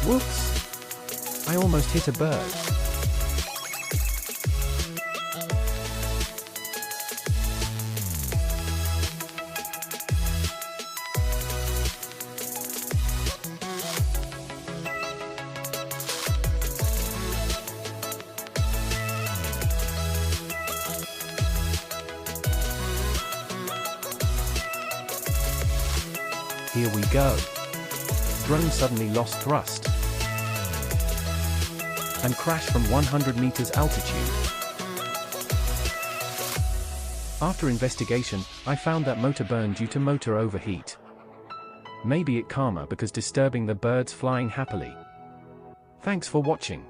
Whoops! I almost hit a bird. Here we go. Drone suddenly lost thrust and crashed from 100 meters altitude. After investigation, I found that motor burned due to motor overheat. Maybe it karma because disturbing the birds flying happily. Thanks for watching.